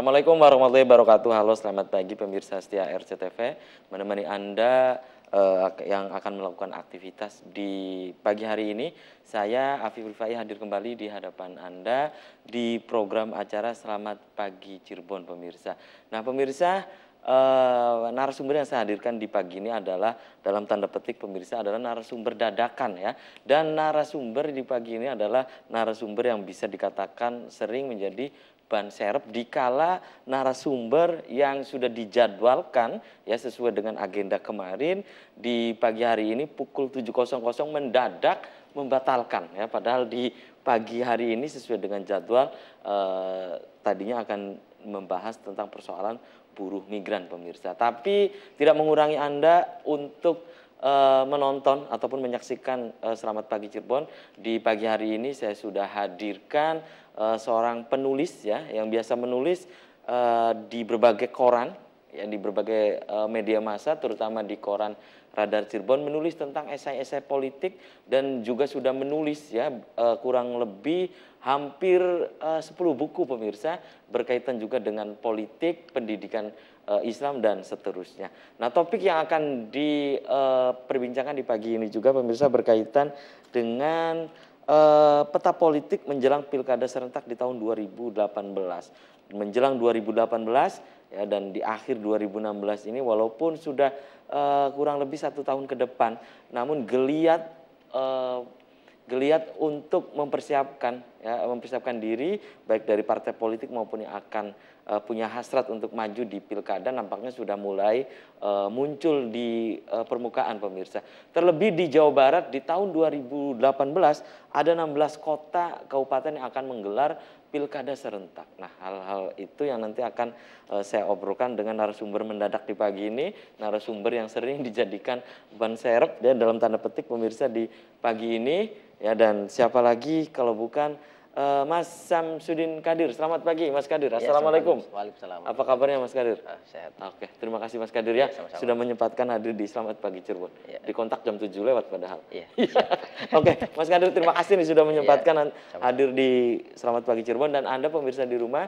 Assalamualaikum warahmatullahi wabarakatuh. Halo, selamat pagi pemirsa setia RCTV. Menemani Anda yang akan melakukan aktivitas di pagi hari ini. Saya Afif Rifai hadir kembali di hadapan Anda di program acara Selamat Pagi Cirebon pemirsa. Nah pemirsa, narasumber yang saya hadirkan di pagi ini adalah dalam tanda petik pemirsa adalah narasumber dadakan ya. Dan narasumber di pagi ini adalah narasumber yang bisa dikatakan sering menjadi ban serep dikala narasumber yang sudah dijadwalkan ya sesuai dengan agenda kemarin di pagi hari ini pukul 7.00 mendadak membatalkan ya, padahal di pagi hari ini sesuai dengan jadwal tadinya akan membahas tentang persoalan buruh migran pemirsa, tapi tidak mengurangi Anda untuk menonton ataupun menyaksikan Selamat Pagi Cirebon. Di pagi hari ini saya sudah hadirkan seorang penulis ya yang biasa menulis di berbagai koran ya, di berbagai media massa, terutama di koran Radar Cirebon, menulis tentang esai-esai politik dan juga sudah menulis ya kurang lebih hampir 10 buku pemirsa berkaitan juga dengan politik, pendidikan Islam dan seterusnya. Nah, topik yang akan diperbincangkan di pagi ini juga pemirsa berkaitan dengan peta politik menjelang pilkada serentak di tahun 2018. Menjelang 2018 ya dan di akhir 2016 ini walaupun sudah kurang lebih 1 tahun ke depan, namun geliat untuk mempersiapkan diri baik dari partai politik maupun yang akan punya hasrat untuk maju di pilkada nampaknya sudah mulai muncul di permukaan pemirsa. Terlebih di Jawa Barat di tahun 2018 ada 16 kota kabupaten yang akan menggelar pilkada serentak. Nah, hal-hal itu yang nanti akan saya obrolkan dengan narasumber mendadak di pagi ini, narasumber yang sering dijadikan ban serep ya dalam tanda petik pemirsa di pagi ini ya, dan siapa lagi kalau bukan Mas Samsudin Kadir. Selamat pagi Mas Kadir. Assalamualaikum. Waalaikumsalam. Apa kabarnya Mas Kadir? Sehat. Oke, terima kasih Mas Kadir ya, sama-sama. sudah menyempatkan hadir di Selamat Pagi Cirebon. Di kontak jam 7 lewat padahal. Iya. Oke, Mas Kadir terima kasih nih sudah menyempatkan sama-sama. hadir di Selamat Pagi Cirebon. Dan Anda pemirsa di rumah,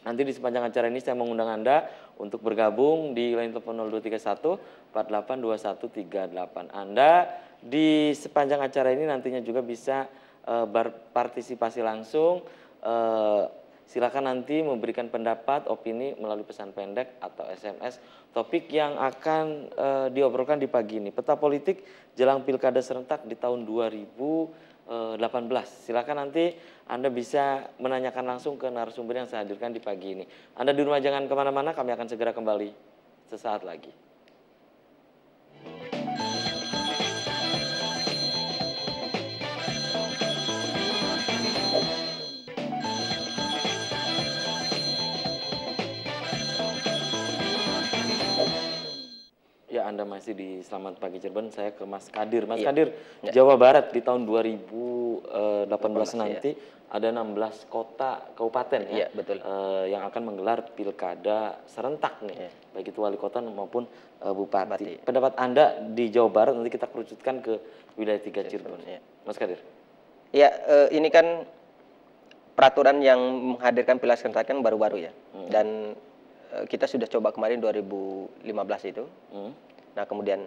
nanti di sepanjang acara ini saya mengundang Anda untuk bergabung di line telepon 0231 482138. Anda di sepanjang acara ini nantinya juga bisa berpartisipasi langsung. Silakan nanti memberikan pendapat, opini melalui pesan pendek atau SMS. Topik yang akan diobrolkan di pagi ini, peta politik jelang pilkada serentak di tahun 2018. Silakan nanti Anda bisa menanyakan langsung ke narasumber yang saya hadirkan di pagi ini. Anda di rumah jangan kemana-mana, kami akan segera kembali sesaat lagi. Ya, Anda masih di Selamat Pagi Cirebon, saya ke Mas Kadir. Mas Kadir, Jawa Barat di tahun 2018 nanti ada 16 kota kabupaten ya, betul. Yang akan menggelar pilkada serentak nih, baik itu wali kota maupun bupati. Pendapat Anda di Jawa Barat nanti kita kerucutkan ke wilayah 3 Cirebon. Mas Kadir. Ya, ini kan peraturan yang menghadirkan pilkada serentak kan baru-baru ya. Dan kita sudah coba kemarin 2015 itu. Nah, kemudian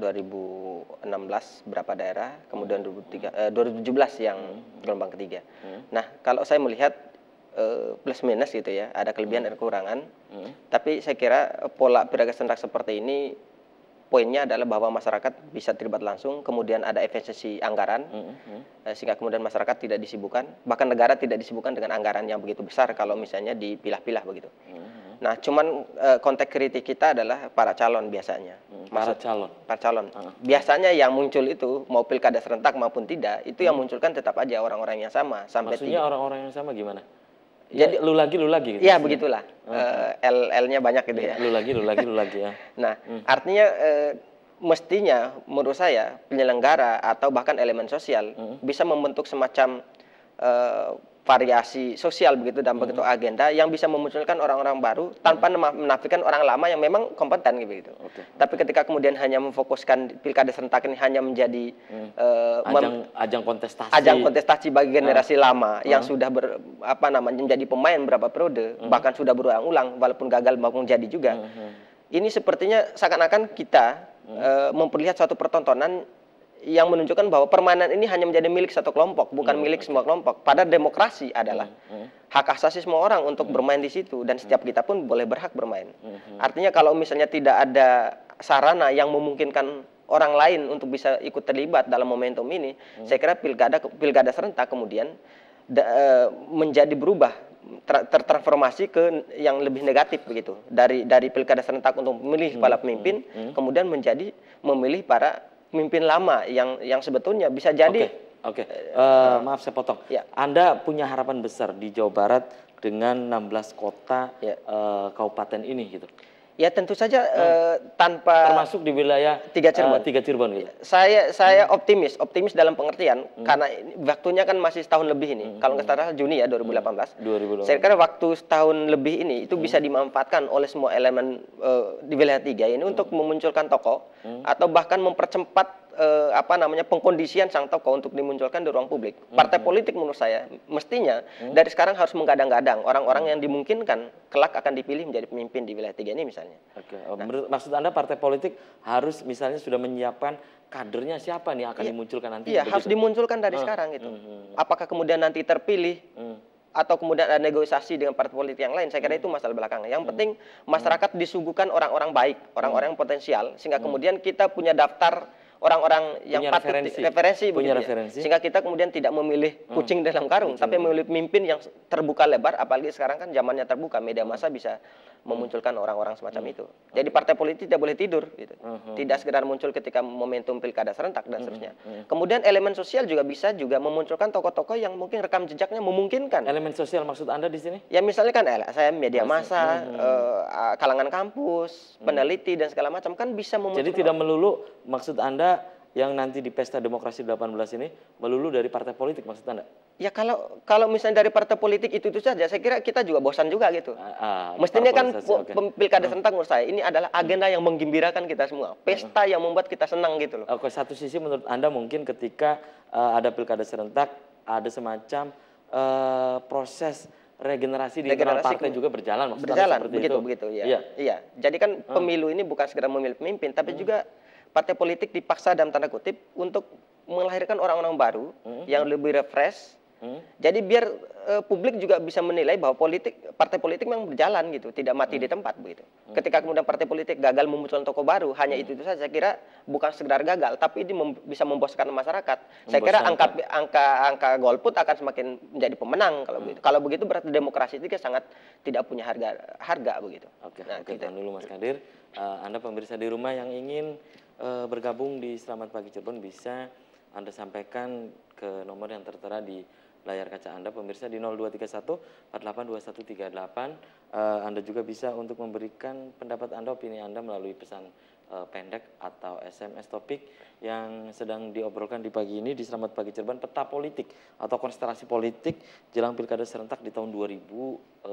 2016 berapa daerah, kemudian 2017 yang gelombang ketiga. Nah, kalau saya melihat plus minus gitu ya, ada kelebihan dan kekurangan. Tapi saya kira pola pilkada serentak seperti ini poinnya adalah bahwa masyarakat bisa terlibat langsung, kemudian ada efisiensi anggaran, sehingga kemudian masyarakat tidak disibukkan, bahkan negara tidak disibukkan dengan anggaran yang begitu besar kalau misalnya dipilah-pilah begitu. Nah, cuman konteks kritik kita adalah para calon biasanya. Para calon. Biasanya yang muncul itu mau pilkada serentak maupun tidak, itu yang munculkan tetap aja orang-orang yang sama. Maksudnya orang-orang yang sama gimana? Jadi lu lagi gitu. Ya begitulah. L-nya banyak gitu ya. Lu lagi ya. Nah, artinya mestinya menurut saya penyelenggara atau bahkan elemen sosial bisa membentuk semacam variasi sosial begitu dan begitu agenda yang bisa memunculkan orang-orang baru tanpa menafikan orang lama yang memang kompeten gitu. Tapi ketika kemudian hanya memfokuskan pilkada serentak ini hanya menjadi ajang kontestasi bagi generasi lama yang sudah menjadi pemain berapa periode, bahkan sudah berulang-ulang walaupun gagal maupun jadi juga. Ini sepertinya seakan-akan kita memperlihat suatu pertontonan yang menunjukkan bahwa permainan ini hanya menjadi milik satu kelompok, bukan milik semua kelompok. Padahal demokrasi adalah hak asasi semua orang untuk bermain di situ, dan setiap kita pun boleh berhak bermain. Artinya kalau misalnya tidak ada sarana yang memungkinkan orang lain untuk bisa ikut terlibat dalam momentum ini, saya kira pilkada serentak kemudian menjadi berubah, tertransformasi ke yang lebih negatif begitu. Dari pilkada serentak untuk memilih para pemimpin, kemudian menjadi memilih para pemimpin lama yang sebetulnya bisa jadi. Maaf saya potong. Ya. Anda punya harapan besar di Jawa Barat dengan 16 kota kabupaten ini gitu. Ya tentu saja tanpa termasuk di wilayah 3 Cirebon. 3 Cirebon gitu. Saya optimis dalam pengertian karena waktunya kan masih setahun lebih ini. Kalau nggak salah Juni ya 2018. Saya kira waktu setahun lebih ini itu bisa dimanfaatkan oleh semua elemen di wilayah 3 ini untuk memunculkan tokoh atau bahkan mempercepat pengkondisian sang tokoh untuk dimunculkan di ruang publik. Partai politik menurut saya mestinya dari sekarang harus menggadang-gadang orang-orang yang dimungkinkan kelak akan dipilih menjadi pemimpin di wilayah 3 ini misalnya. Maksud Anda partai politik harus misalnya sudah menyiapkan kadernya siapa nih akan dimunculkan nanti? Iya, harus dimunculkan dari sekarang gitu. Apakah kemudian nanti terpilih atau kemudian ada negosiasi dengan partai politik yang lain, saya kira itu masalah belakangan. Yang penting masyarakat disuguhkan orang-orang baik, orang-orang yang potensial, sehingga kemudian kita punya daftar orang-orang yang patut referensi sehingga kita kemudian tidak memilih kucing dalam karung, tapi memilih pemimpin yang terbuka lebar, apalagi sekarang kan zamannya terbuka, media massa bisa memunculkan orang-orang semacam itu. Jadi partai politik tidak boleh tidur gitu. Tidak sekedar muncul ketika momentum pilkada serentak dan seterusnya. Kemudian elemen sosial juga bisa memunculkan tokoh-tokoh yang mungkin rekam jejaknya memungkinkan. Elemen sosial maksud Anda di sini? Ya misalnya kan saya media massa, kalangan kampus, peneliti dan segala macam kan bisa memunculkan. Jadi tidak melulu maksud Anda yang nanti di Pesta Demokrasi 18 ini melulu dari partai politik maksud Anda? Ya kalau misalnya dari partai politik itu saja, saya kira kita juga bosan juga gitu. Mestinya kan pilkada serentak menurut saya ini adalah agenda yang menggembirakan kita semua, pesta yang membuat kita senang gitu loh. Satu sisi menurut Anda mungkin ketika ada pilkada serentak ada semacam proses regenerasi di internal partai juga berjalan, begitu ya. Iya. Jadi kan pemilu ini bukan sekedar memilih pemimpin, tapi juga partai politik dipaksa dalam tanda kutip untuk melahirkan orang-orang baru yang lebih refresh. Jadi biar publik juga bisa menilai bahwa partai politik memang berjalan gitu, tidak mati di tempat begitu. Ketika kemudian partai politik gagal memunculkan tokoh baru, hanya itu saja, saya kira bukan sekedar gagal, tapi ini bisa memboskan masyarakat. Saya kira angka golput akan semakin menjadi pemenang kalau begitu. Kalau begitu berarti demokrasi itu sangat tidak punya harga begitu. Kita dulu Mas Kadir. Anda pemirsa di rumah yang ingin bergabung di Selamat Pagi Cirebon bisa Anda sampaikan ke nomor yang tertera di layar kaca Anda pemirsa di 0231 482138. Anda juga bisa untuk memberikan pendapat Anda, opini Anda melalui pesan pendek atau SMS topik yang sedang diobrolkan di pagi ini di Selamat Pagi Cirebon, peta politik atau konstelasi politik jelang pilkada serentak di tahun 2018.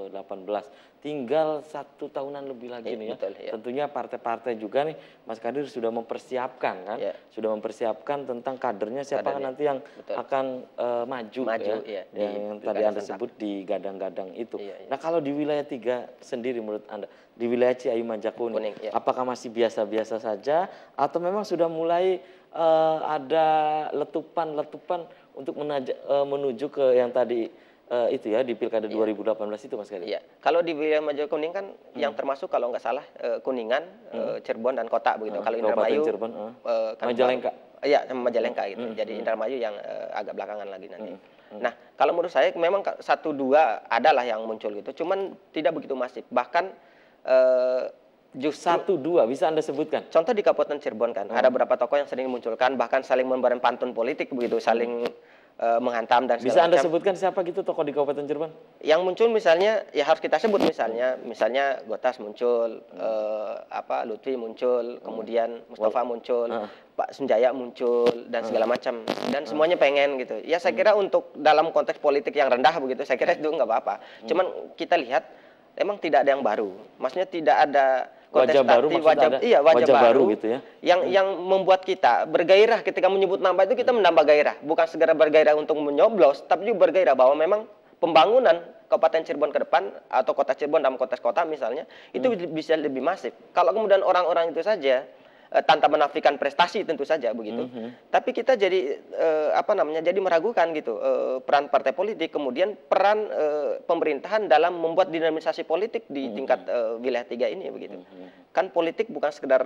Tinggal 1 tahunan lebih lagi nih ya. Betul, ya. Tentunya partai-partai juga nih Mas Kadir sudah mempersiapkan kan, sudah mempersiapkan tentang kadernya siapa nanti yang akan maju ya. Yang tadi Anda sebut di gadang-gadang itu. Nah kalau di wilayah 3 sendiri menurut Anda, di wilayah Ciayu Manjakuning, apakah masih biasa-biasa saja atau memang sudah mulai ada letupan-letupan untuk menuju ke yang tadi itu ya di pilkada 2018 itu Mas Kadir? Iya. Kalau di wilayah Manjakuning kan yang termasuk kalau nggak salah Kuningan, Cirebon dan Kota begitu. Kalau Indramayu, Majalengka. Iya, Majalengka gitu. Jadi Indramayu yang agak belakangan lagi nanti. Nah, kalau menurut saya memang 1-2 adalah yang muncul gitu. Cuman tidak begitu masif. Bahkan justru 1-2 bisa Anda sebutkan. Contoh di Kabupaten Cirebon kan, ada beberapa tokoh yang sering dimunculkan bahkan saling memberikan pantun politik begitu, saling menghantam dan Bisa segala Anda macam. sebutkan siapa gitu tokoh di Kabupaten Cirebon? Yang muncul misalnya ya harus kita sebut misalnya Gotas muncul, Lutfi muncul, kemudian Mustafa muncul, Pak Sunjaya muncul dan segala macam dan semuanya pengen gitu. Ya saya kira untuk dalam konteks politik yang rendah begitu saya kira itu nggak apa-apa. Cuman kita lihat emang tidak ada yang baru. Maksudnya tidak ada Wajah baru, maksudnya ada wajah baru gitu ya. Yang membuat kita bergairah ketika menyebut nama itu kita menambah gairah, bukan segera bergairah untuk menyoblos, tapi juga bergairah bahwa memang pembangunan Kabupaten Cirebon ke depan atau Kota Cirebon dalam konteks kota misalnya itu bisa lebih masif. Kalau kemudian orang-orang itu saja tanpa menafikan prestasi tentu saja begitu. Tapi kita jadi jadi meragukan gitu peran partai politik, kemudian peran pemerintahan dalam membuat dinamisasi politik di tingkat wilayah 3 ini begitu. Kan politik bukan sekedar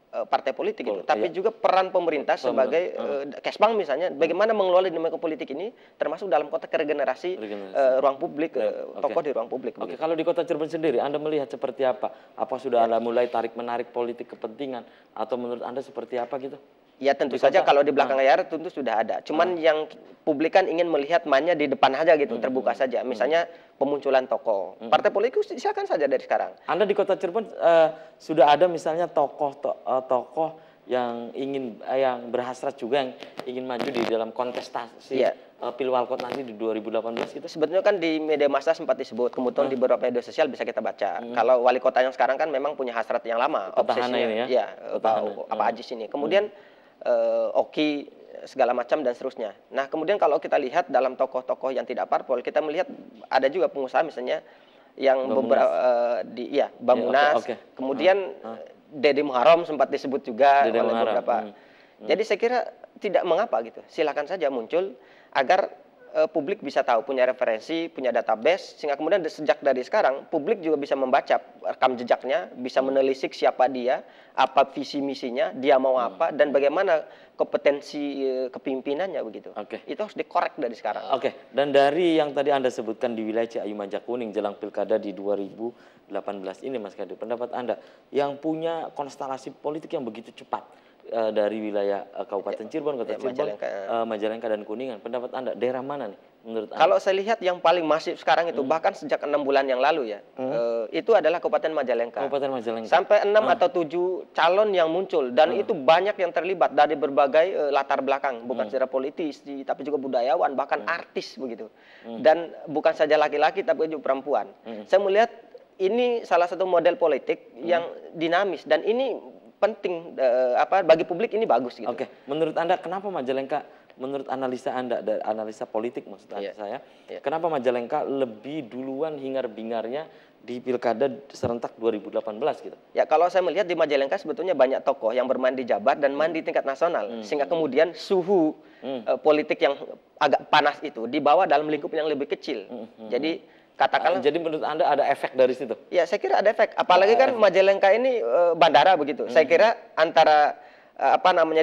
partai politik itu, tapi juga peran pemerintah sebagai Kesbang misalnya, bagaimana mengelola dinamika politik ini, termasuk dalam konteks regenerasi ruang publik, tokoh di ruang publik. Oke, kalau di Kota Cirebon sendiri, Anda melihat seperti apa? Apa sudah Anda mulai tarik-menarik politik kepentingan, atau menurut Anda seperti apa gitu? Ya tentu saja kalau di belakang layar tentu sudah ada. Cuman yang publik kan ingin melihat mainnya di depan aja gitu, terbuka saja. Misalnya pemunculan tokoh. Partai politik silakan saja dari sekarang. Anda di Kota Cirebon sudah ada misalnya tokoh yang yang berhasrat juga yang ingin maju di dalam kontestasi Pilwalkot nanti di 2018 gitu. Sebetulnya kan di media massa sempat disebut, kemudian di beberapa media sosial bisa kita baca. Kalau wali kota yang sekarang kan memang punya hasrat yang lama, obsesinya ini ya. Pak Ajis ini. Kemudian Oki segala macam dan seterusnya. Nah, kemudian kalau kita lihat dalam tokoh-tokoh yang tidak parpol, kita melihat ada juga pengusaha misalnya yang beberapa Bamunas. Kemudian Deddy Muharram sempat disebut juga oleh beberapa. Jadi saya kira tidak mengapa gitu. Silakan saja muncul agar publik bisa tahu, punya referensi, punya database, sehingga kemudian sejak dari sekarang publik juga bisa membaca rekam jejaknya, bisa menelisik siapa dia, apa visi misinya, dia mau apa, dan bagaimana kompetensi kepimpinannya begitu. Itu harus dikorek dari sekarang. Dan dari yang tadi Anda sebutkan di wilayah Ciayu Majakuning jelang pilkada di 2018 ini, Mas Kadir, pendapat Anda yang punya konstelasi politik yang begitu cepat dari wilayah Kabupaten Cirebon, Kota Cirebon, Majalengka dan Kuningan, pendapat Anda daerah mana nih menurut Anda? Kalau saya lihat yang paling masif sekarang itu bahkan sejak 6 bulan yang lalu ya, itu adalah Kabupaten Majalengka. Sampai 6 atau 7 calon yang muncul dan itu banyak yang terlibat dari berbagai latar belakang, bukan secara politis, tapi juga budayawan, bahkan artis begitu. Dan bukan saja laki-laki tapi juga perempuan. Saya melihat ini salah satu model politik yang dinamis dan ini penting bagi publik, ini bagus gitu. Menurut Anda kenapa Majalengka, menurut analisa Anda, analisa politik maksud saya, kenapa Majalengka lebih duluan hingar-bingarnya di pilkada serentak 2018 gitu? Ya kalau saya melihat di Majalengka sebetulnya banyak tokoh yang bermain di Jabar dan main di tingkat nasional, sehingga kemudian suhu politik yang agak panas itu dibawa dalam lingkup yang lebih kecil. Jadi katakanlah, jadi menurut Anda ada efek dari situ? Ya saya kira ada efek. Apalagi kan Majalengka ini bandara begitu. Saya kira antara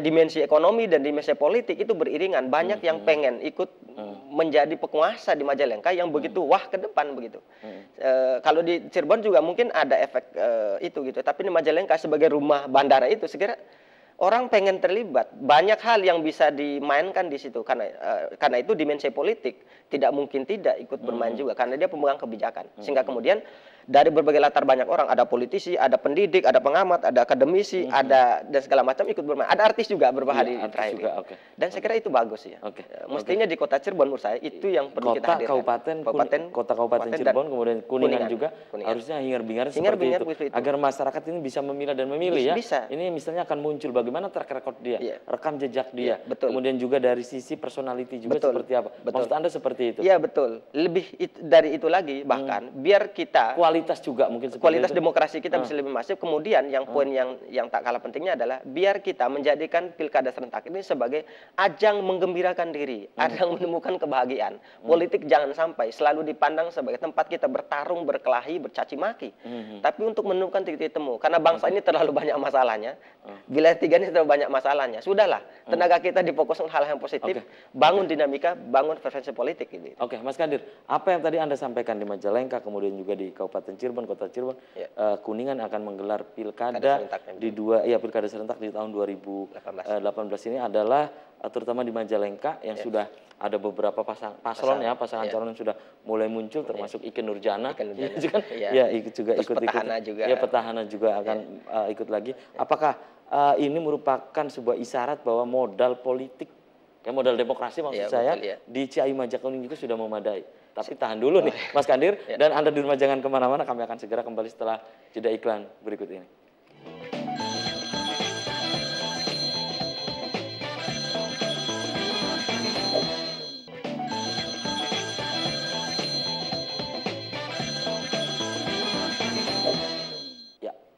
dimensi ekonomi dan dimensi politik itu beriringan. Banyak yang pengen ikut menjadi penguasa di Majalengka yang begitu wah ke depan begitu. Kalau di Cirebon juga mungkin ada efek itu gitu. Tapi di Majalengka sebagai rumah bandara itu, saya kira orang pengen terlibat. Banyak hal yang bisa dimainkan di situ karena itu dimensi politik tidak mungkin tidak ikut bermain juga karena dia pemegang kebijakan. Sehingga kemudian dari berbagai latar banyak orang, ada politisi, ada pendidik, ada pengamat, ada akademisi, ada dan segala macam ikut bermain. Ada artis juga beberapa hari terakhir. Dan saya kira itu bagus ya. Mestinya di Kota Cirebon menurut saya itu yang perlu kita hadirkan. Kota Kabupaten Cirebon, kemudian Kuningan juga harusnya hingar-bingar seperti itu. Agar masyarakat ini bisa memilah dan memilih ya. Bisa. Ini misalnya akan muncul bagaimana track record dia, rekam jejak dia. Kemudian juga dari sisi personality juga seperti apa. Maksud Anda seperti itu? Iya betul. Lebih dari itu lagi bahkan biar kita kualitas juga mungkin kualitas demokrasi kita bisa lebih masif. Kemudian yang poin yang tak kalah pentingnya adalah biar kita menjadikan pilkada serentak ini sebagai ajang menggembirakan diri, ajang menemukan kebahagiaan. Politik jangan sampai selalu dipandang sebagai tempat kita bertarung, berkelahi, bercaci maki. Tapi untuk menemukan titik temu. Karena bangsa ini terlalu banyak masalahnya. Wilayah 3 ini terlalu banyak masalahnya. Sudahlah, tenaga kita difokuskan hal yang positif, bangun dinamika, bangun preferensi politik gitu. Mas Kadir, apa yang tadi Anda sampaikan di Majalengka, kemudian juga di Kabupaten Kabupaten Cirebon, Kota Cirebon, Ya. Kuningan akan menggelar pilkada serentaknya di pilkada serentak di tahun 2018 ini adalah terutama di Majalengka yang sudah ada beberapa pasangan calon yang sudah mulai muncul, termasuk Ikke Nurjana, itu kan, Terus petahana juga. Ya, petahana juga akan ikut lagi. Apakah ini merupakan sebuah isyarat bahwa modal politik, modal demokrasi maksud saya, betul, di Ciayu Majakuning itu sudah memadai? Tapi tahan dulu nih, Mas Kandir, dan Anda di rumah jangan kemana-mana, kami akan segera kembali setelah jeda iklan berikut ini.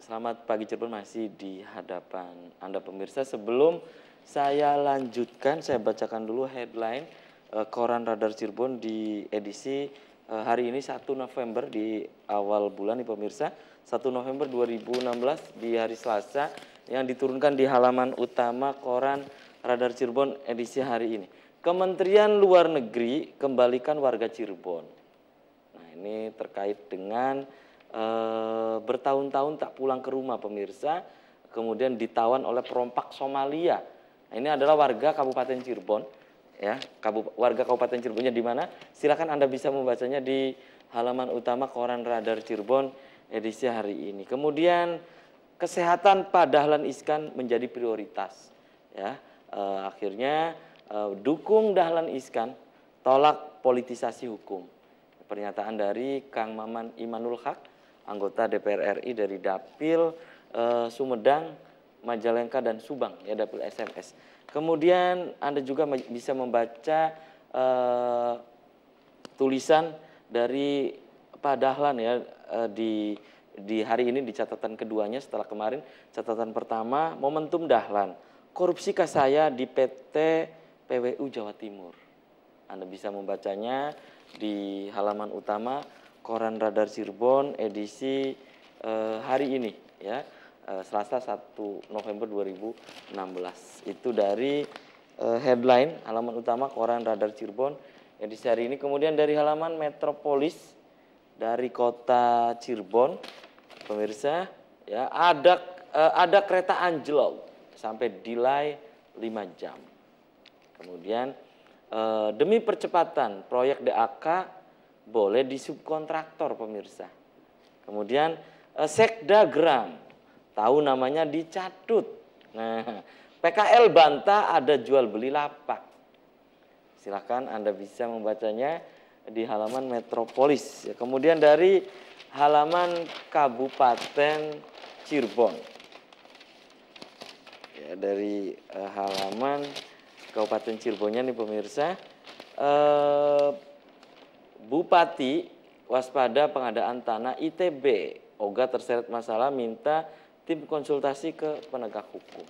Selamat pagi Cirebon, masih di hadapan Anda pemirsa. Sebelum saya lanjutkan, saya bacakan dulu headline Koran Radar Cirebon di edisi hari ini 1 November di awal bulan nih pemirsa. 1 November 2016 di hari Selasa yang diturunkan di halaman utama Koran Radar Cirebon edisi hari ini. Kementerian Luar Negeri kembalikan warga Cirebon. Nah, ini terkait dengan bertahun-tahun tak pulang ke rumah pemirsa, kemudian ditawan oleh perompak Somalia. Nah, ini adalah warga Kabupaten Cirebon, ya, warga Kabupaten Cirebonnya di mana? Silakan Anda bisa membacanya di halaman utama Koran Radar Cirebon edisi hari ini. Kemudian kesehatan Pak Dahlan Iskan menjadi prioritas, ya. Akhirnya dukung Dahlan Iskan, tolak politisasi hukum. Pernyataan dari Kang Maman Imanul Haq, anggota DPR RI dari Dapil Sumedang, Majalengka, dan Subang, ya, Dapil SMS. Kemudian Anda juga bisa membaca tulisan dari Pak Dahlan, ya, di hari ini di catatan keduanya setelah kemarin. Catatan pertama, momentum Dahlan, korupsi saya di PT PWU Jawa Timur. Anda bisa membacanya di halaman utama Koran Radar Cirebon edisi hari ini, ya, Selasa 1 November 2016. Itu dari headline halaman utama Koran Radar Cirebon edisi hari ini. Kemudian dari halaman Metropolis dari Kota Cirebon, pemirsa, ya, ada kereta anjlok sampai delay 5 jam. Kemudian demi percepatan proyek DAK boleh disubkontraktor pemirsa. Kemudian Sekdagram, tahu namanya dicatut. Nah, PKL bantah ada jual beli lapak. Silakan Anda bisa membacanya di halaman Metropolis. Ya, kemudian dari halaman Kabupaten Cirebon. Ya, dari halaman Kabupaten Cirebonnya nih pemirsa, Bupati waspada pengadaan tanah ITB, Oga terseret masalah minta tim konsultasi ke penegak hukum.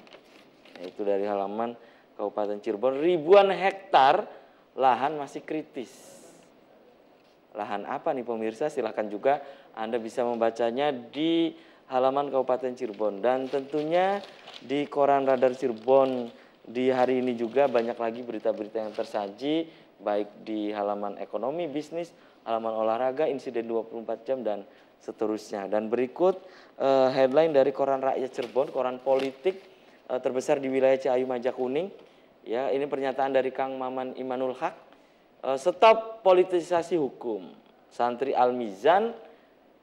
Nah, itu dari halaman Kabupaten Cirebon. Ribuan hektar lahan masih kritis. Lahan apa nih pemirsa? Silahkan juga Anda bisa membacanya di halaman Kabupaten Cirebon. Dan tentunya di Koran Radar Cirebon di hari ini juga banyak lagi berita-berita yang tersaji, baik di halaman ekonomi, bisnis, halaman olahraga, insiden 24 jam, dan seterusnya. Dan berikut headline dari Koran Rakyat Cirebon, koran politik terbesar di wilayah Ciayu Majakuning. Ya, ini pernyataan dari Kang Maman Imanul Haq. Stop politisasi hukum. Santri Al-Mizan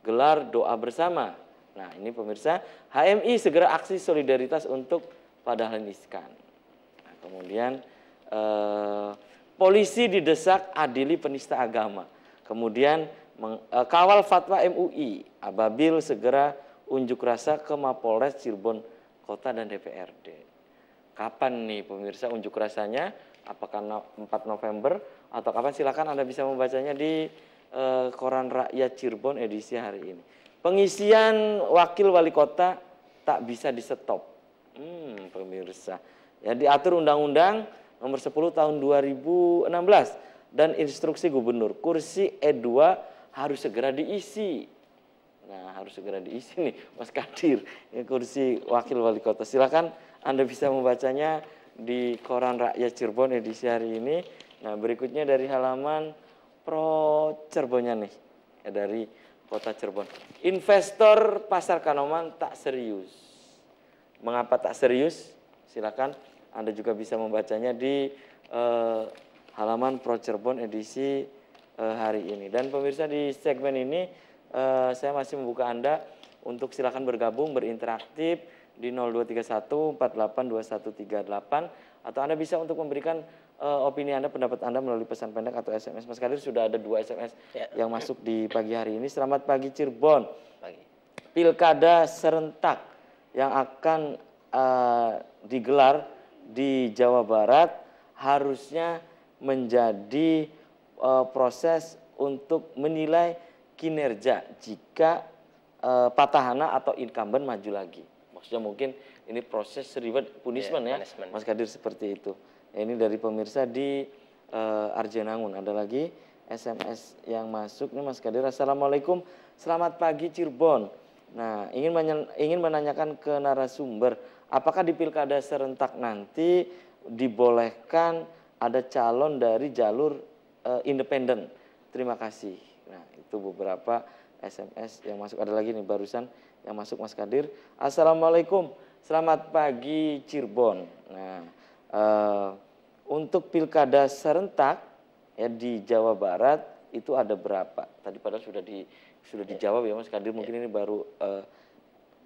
gelar doa bersama. Nah, ini pemirsa, HMI segera aksi solidaritas untuk Pak Dahlan Iskan. Nah, kemudian polisi didesak adili penista agama. Kemudian kawal fatwa MUI, Ababil segera unjuk rasa ke Mapolres Cirebon Kota dan DPRD. Kapan nih pemirsa unjuk rasanya? Apakah 4 November atau kapan? Silakan Anda bisa membacanya di Koran Rakyat Cirebon edisi hari ini. Pengisian wakil wali kota tak bisa di stop. Pemirsa. Ya, diatur Undang-Undang Nomor 10 Tahun 2016 dan instruksi gubernur, kursi E2 harus segera diisi. Nah, harus segera diisi nih Mas Kadir, ya, kursi wakil wali kota. Silakan Anda bisa membacanya di Koran Rakyat Cirebon edisi hari ini. Nah, berikutnya dari halaman Pro Cirebonnya nih, ya, dari Kota Cirebon. Investor Pasar Kanoman tak serius. Mengapa tak serius? Silakan Anda juga bisa membacanya di halaman Pro Cirebon edisi hari ini. Dan pemirsa, di segmen ini saya masih membuka Anda untuk silakan bergabung, berinteraktif di 0231 482138, atau Anda bisa untuk memberikan opini Anda, pendapat Anda melalui pesan pendek atau SMS. Mas Kadir, sudah ada 2 SMS yang masuk di pagi hari ini. Selamat pagi Cirebon. Pagi. Pilkada serentak yang akan digelar di Jawa Barat harusnya menjadi proses untuk menilai kinerja jika petahana atau incumbent maju lagi. Maksudnya mungkin ini proses reward punishment ya, Mas Kadir, seperti itu. Ya, ini dari pemirsa di Arjenangun. Ada lagi SMS yang masuk nih, Mas Kadir. Assalamualaikum, selamat pagi Cirebon. Nah, ingin menanyakan ke narasumber, apakah di pilkada serentak nanti dibolehkan ada calon dari jalur independen? Terima kasih. Nah, itu beberapa SMS yang masuk. Ada lagi nih barusan yang masuk, Mas Kadir. Assalamualaikum, selamat pagi Cirebon. Nah, untuk pilkada serentak ya di Jawa Barat itu ada berapa? Tadi padahal sudah dijawab ya Mas Kadir. Mungkin ini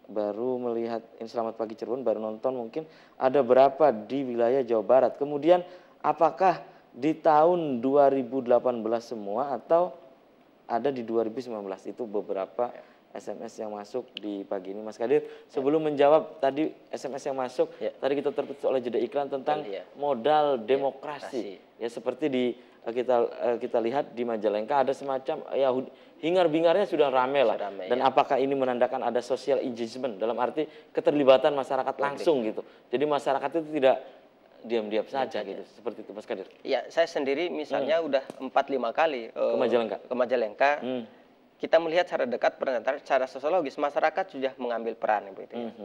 baru melihat ini selamat pagi Cirebon, baru nonton mungkin. Ada berapa di wilayah Jawa Barat? Kemudian apakah di tahun 2018 semua atau ada di 2019? Itu beberapa SMS yang masuk di pagi ini, Mas Kadir. Sebelum menjawab tadi SMS yang masuk, tadi kita terputus oleh jeda iklan tentang modal demokrasi. Ya, seperti kita lihat di Majalengka ada semacam ya hingar-bingarnya sudah ramai lah. Dan apakah ini menandakan ada social engagement dalam arti keterlibatan masyarakat langsung gitu. Jadi masyarakat itu tidak diam-diam saja gitu. Seperti itu, Mas Kadir. Ya, saya sendiri misalnya udah 4-5 kali ke Majalengka. Kita melihat secara dekat, secara sosiologis masyarakat sudah mengambil peran begitu ya.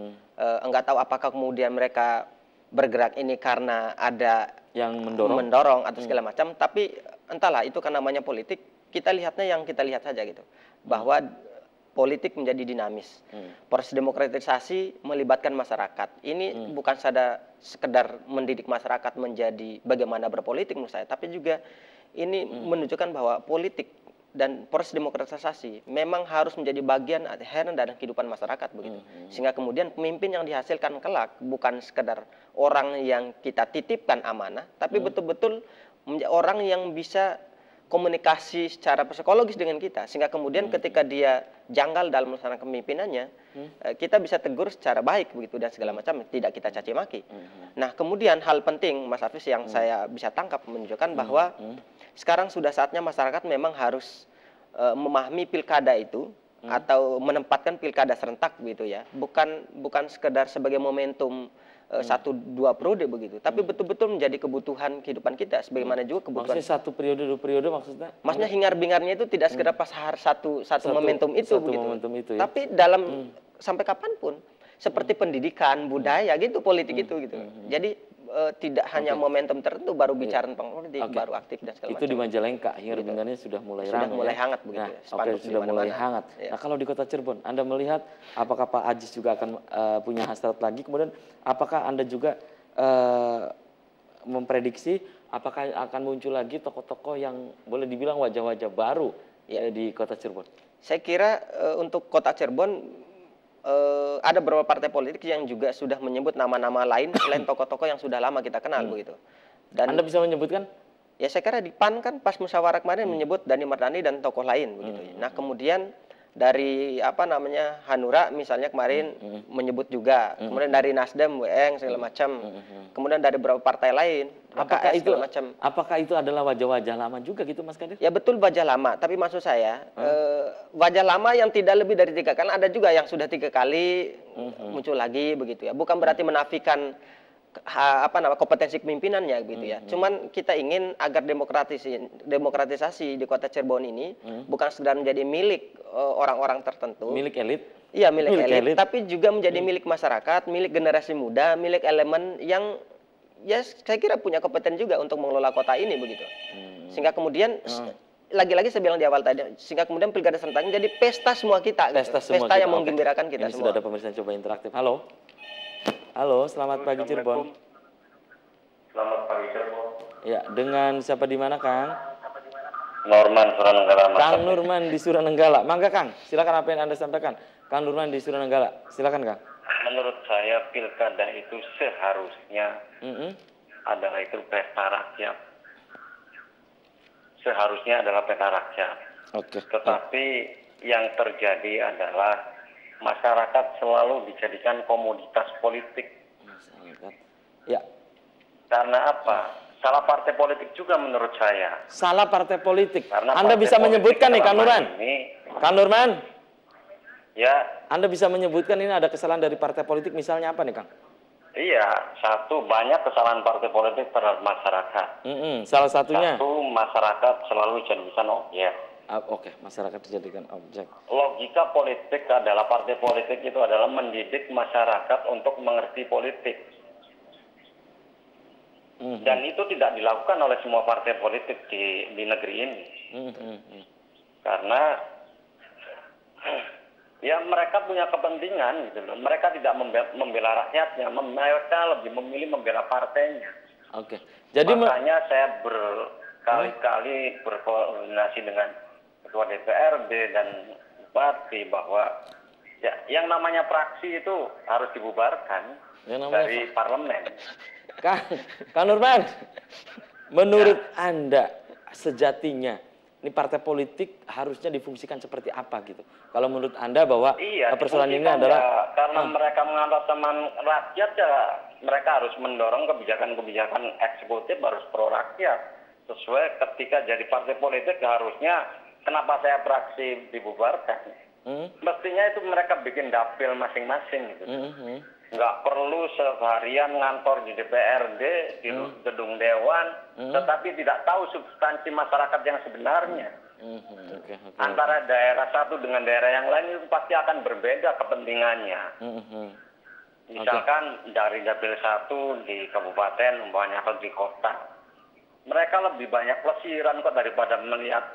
Enggak tahu apakah kemudian mereka bergerak ini karena ada yang mendorong atau segala macam, tapi entahlah itu kan namanya politik. Kita lihatnya yang kita lihat saja gitu, bahwa politik menjadi dinamis. Proses demokratisasi melibatkan masyarakat. Ini bukan sekedar mendidik masyarakat menjadi bagaimana berpolitik menurut saya, tapi juga ini menunjukkan bahwa politik dan proses demokratisasi memang harus menjadi bagian inherent dari kehidupan masyarakat begitu. Sehingga kemudian pemimpin yang dihasilkan kelak bukan sekedar orang yang kita titipkan amanah, tapi betul-betul orang yang bisa komunikasi secara psikologis dengan kita, sehingga kemudian ketika dia janggal dalam melaksanakan kepemimpinannya, kita bisa tegur secara baik begitu dan segala macam, tidak kita caci maki. Nah, kemudian hal penting Mas Hafiz yang saya bisa tangkap menunjukkan bahwa sekarang sudah saatnya masyarakat memang harus memahami pilkada itu atau menempatkan pilkada serentak begitu ya, bukan sekedar sebagai momentum 1-2 periode begitu, tapi betul-betul menjadi kebutuhan kehidupan kita, sebagaimana juga kebutuhan. Maksudnya 1 periode 2 periode maksudnya? Maksudnya hingar-bingarnya itu tidak sekedar pas satu momentum itu begitu. Momentum itu ya? Tapi dalam sampai kapanpun seperti pendidikan, budaya gitu, politik itu gitu. Jadi tidak hanya momentum tertentu baru bicara tentang politik, baru aktif dan segala macam. Itu di Majalengka, hingar-bingarnya sudah mulai ramai. Sudah mulai hangat begitu ya. Sudah mulai hangat. Nah, kalau di Kota Cirebon, Anda melihat apakah Pak Ajis juga akan punya hasrat lagi? Kemudian apakah Anda juga memprediksi apakah akan muncul lagi tokoh-tokoh yang boleh dibilang wajah-wajah baru di Kota Cirebon? Saya kira untuk Kota Cirebon ada beberapa partai politik yang juga sudah menyebut nama-nama lain selain tokoh-tokoh yang sudah lama kita kenal begitu. Dan Anda bisa menyebutkan? Ya, saya kira di PAN kan pas musyawarah kemarin menyebut Dhani Mardhani dan tokoh lain begitu. Nah, kemudian dari Hanura misalnya kemarin menyebut juga, kemudian dari Nasdem, WN segala macam, kemudian dari beberapa partai lain, apakah itu adalah wajah-wajah lama juga gitu, Mas Kadir? Ya betul, wajah lama, tapi maksud saya wajah lama yang tidak lebih dari 3 kali, ada juga yang sudah 3 kali muncul lagi begitu ya, bukan berarti menafikan kompetensi kepemimpinannya gitu ya. Cuman kita ingin agar demokratisasi di Kota Cirebon ini bukan sekedar menjadi milik orang-orang tertentu. Milik elit? Iya, milik elit, tapi juga menjadi milik masyarakat, milik generasi muda, milik elemen yang ya saya kira punya kompeten juga untuk mengelola kota ini begitu. Sehingga kemudian lagi-lagi saya bilang di awal tadi, sehingga kemudian pilkada serentaknya jadi pesta semua kita, Pesta gitu. semua Pesta yang kita. menggembirakan kita Ini semua. sudah ada pemirsa yang coba interaktif. Halo. Halo, selamat pagi Cirebon. Selamat pagi Cirebon. Ya, dengan siapa di mana, Kang? Norman Suranenggala. Kang Nurman di Suranenggala. Mangga, Kang. Silakan apa yang Anda sampaikan. Kang Nurman di Suranenggala. Silakan, Kang. Menurut saya pilkada itu seharusnya adalah itu pesta rakyat. Seharusnya adalah pesta rakyat. Oke. Tetapi yang terjadi adalah masyarakat selalu dijadikan komoditas politik. Masyarakat. Ya. Karena apa? Salah partai politik juga menurut saya. Salah partai politik. Karena Anda partai bisa politik menyebutkan nih, Kang dalam Nurman. hal ini, Kang Nurman, ya, Anda bisa menyebutkan ini ada kesalahan dari partai politik, misalnya apa nih, Kang? iya, satu, banyak kesalahan partai politik terhadap masyarakat. Salah satunya. Satu, masyarakat selalu dijadikan objek. Oke, masyarakat dijadikan objek. Logika politik adalah partai politik itu adalah mendidik masyarakat untuk mengerti politik. Dan itu tidak dilakukan oleh semua partai politik di negeri ini. Karena ya mereka punya kepentingan gitu loh. Mereka tidak membela rakyatnya, mereka lebih memilih membela partainya. Oke. Jadi makanya saya berkali-kali berkoordinasi dengan ketua DPRD dan bupati bahwa ya yang namanya fraksi itu harus dibubarkan dari parlemen. Kang Nurman, menurut Anda sejatinya ini partai politik harusnya difungsikan seperti apa gitu? Kalau menurut Anda bahwa persoalan ini adalah karena mereka mengatasnamakan rakyat ya mereka harus mendorong kebijakan-kebijakan eksekutif harus pro rakyat. Sesuai ketika jadi partai politik harusnya kenapa saya fraksi dibubarkan? Mestinya itu mereka bikin dapil masing-masing gitu. Nggak perlu seharian ngantor di DPRD, di gedung Dewan, tetapi tidak tahu substansi masyarakat yang sebenarnya. Antara daerah satu dengan daerah yang lain itu pasti akan berbeda kepentingannya. Misalkan dari dapil satu di kabupaten, umpamanya atau di kota. Mereka lebih banyak pelesiran kok daripada melihat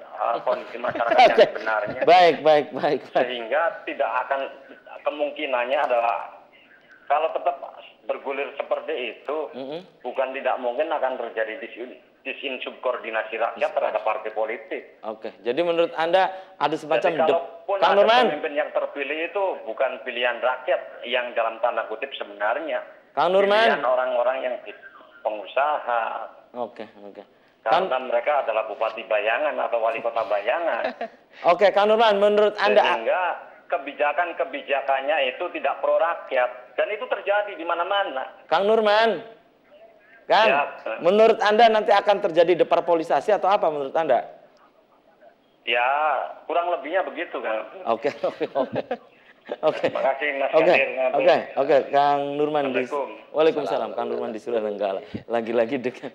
kondisi masyarakat yang sebenarnya. Baik. Sehingga tidak akan, kemungkinannya adalah kalau tetap bergulir seperti itu, bukan tidak mungkin akan terjadi disinsubordinasi rakyat terhadap partai politik. Oke, jadi menurut Anda ada semacam kalaupun ada pemimpin yang terpilih itu bukan pilihan rakyat yang dalam tanda kutip sebenarnya. Kang Nurman. Pilihan orang-orang yang pengusaha. Oke. Karena mereka adalah bupati bayangan atau wali kota bayangan. Oke, Kang Nurman, menurut Anda sehingga kebijakan-kebijakannya itu tidak pro rakyat dan itu terjadi di mana-mana. Kang Nurman, menurut Anda nanti akan terjadi deparpolisasi atau apa menurut Anda? Ya, kurang lebihnya begitu, Kang. Oke. Terima kasih Mas Kadir. Oke, Kang Nurman di Waalaikumsalam, Kang Nurman di Suranenggala. Lagi-lagi dengan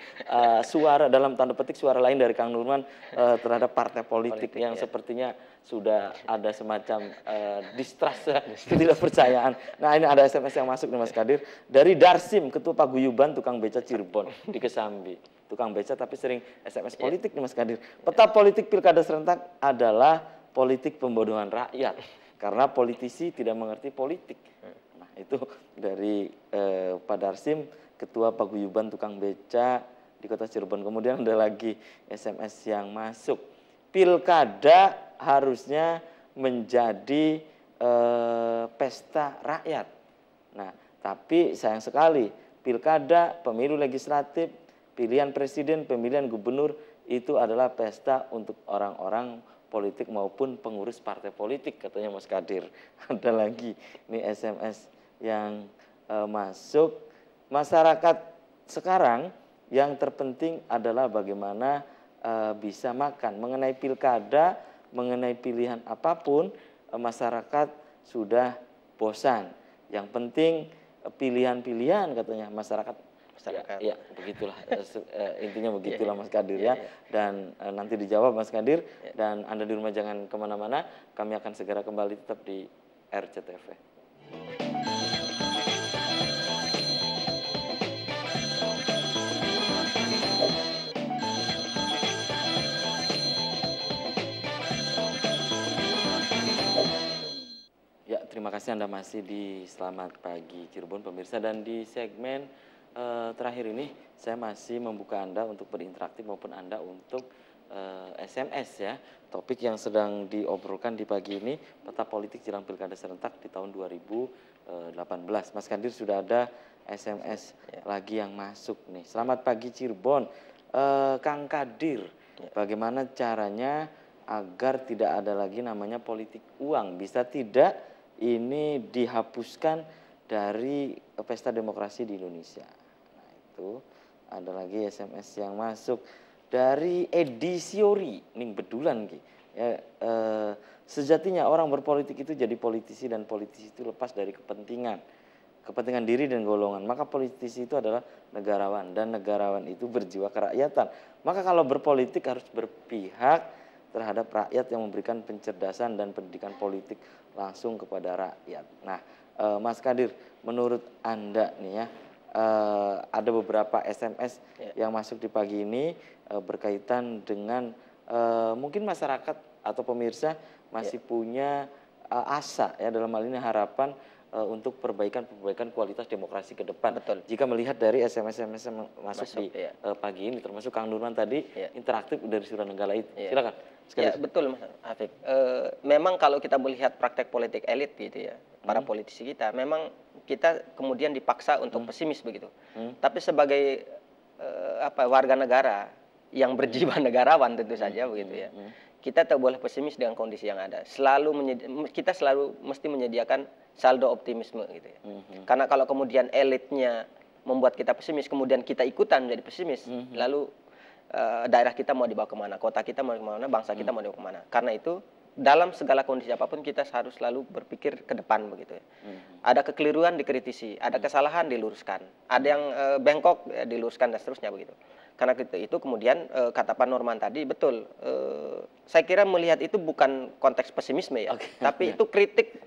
suara dalam tanda petik suara lain dari Kang Nurman terhadap partai politik yang sepertinya sudah ada semacam distrust, ketidakpercayaan. Nah, ini ada SMS yang masuk nih Mas Kadir dari Darsim, Ketua Paguyuban Tukang Beca Cirebon di Kesambi. Tukang beca tapi sering SMS politik nih Mas Kadir. Peta politik pilkada serentak adalah politik pembodohan rakyat. Karena politisi tidak mengerti politik. Nah, itu dari Pak Darsim, Ketua Paguyuban Tukang Beca di Kota Cirebon. Kemudian ada lagi SMS yang masuk. Pilkada harusnya menjadi pesta rakyat. Nah, tapi sayang sekali pilkada, pemilu legislatif, pilihan presiden, pemilihan gubernur itu adalah pesta untuk orang-orang politik maupun pengurus partai politik, katanya Mas Kadir. Ada lagi nih SMS yang masuk. Masyarakat sekarang yang terpenting adalah bagaimana bisa makan. Mengenai pilkada, mengenai pilihan apapun, masyarakat sudah bosan. Yang penting pilihan-pilihan, katanya masyarakat. Ya, begitulah intinya begitulah Mas Kadir ya. Dan nanti dijawab Mas Kadir dan Anda di rumah jangan kemana-mana. Kami akan segera kembali tetap di RCTV. kasih Anda masih di Selamat Pagi Cirebon pemirsa, dan di segmen terakhir ini saya masih membuka Anda untuk berinteraktif maupun Anda untuk SMS ya. Topik yang sedang diobrolkan di pagi ini, peta politik jelang Pilkada serentak di tahun 2018. Mas Kadir, sudah ada SMS lagi yang masuk nih. Selamat pagi Cirebon, Kang Kadir. Bagaimana caranya agar tidak ada lagi namanya politik uang? Bisa tidak ini dihapuskan dari pesta demokrasi di Indonesia? Nah, itu ada lagi SMS yang masuk dari Edi Siori, ning bedulan ki. Ya, sejatinya orang berpolitik itu jadi politisi, dan politisi itu lepas dari kepentingan diri dan golongan. Maka politisi itu adalah negarawan, dan negarawan itu berjiwa kerakyatan. Maka kalau berpolitik harus berpihak terhadap rakyat yang memberikan pencerdasan dan pendidikan politik langsung kepada rakyat. Nah, Mas Kadir, menurut Anda nih ya, ada beberapa SMS yang masuk di pagi ini berkaitan dengan mungkin masyarakat atau pemirsa masih punya asa ya, dalam hal ini harapan untuk perbaikan kualitas demokrasi ke depan. Betul. Jika melihat dari SMS-SMS yang masuk di pagi ini, termasuk Kang Nurman tadi interaktif dari Suranenggala itu. Silakan. Ya, betul Mas Afif. Memang kalau kita melihat praktek politik elit gitu ya, para politisi kita, memang kita kemudian dipaksa untuk pesimis begitu. Tapi sebagai warga negara yang berjiwa negarawan tentu saja begitu ya, kita tak boleh pesimis dengan kondisi yang ada. Kita selalu mesti menyediakan saldo optimisme gitu ya. Karena kalau kemudian elitnya membuat kita pesimis, kemudian kita ikutan menjadi pesimis, lalu daerah kita mau dibawa kemana, kota kita mau kemana, bangsa kita mau dibawa kemana. Karena itu dalam segala kondisi apapun kita harus selalu berpikir ke depan begitu ya. Ada kekeliruan dikritisi, ada kesalahan diluruskan, ada yang bengkok diluruskan dan seterusnya begitu. Karena itu kemudian kata Pak Norman tadi betul, saya kira melihat itu bukan konteks pesimisme ya, tapi itu kritik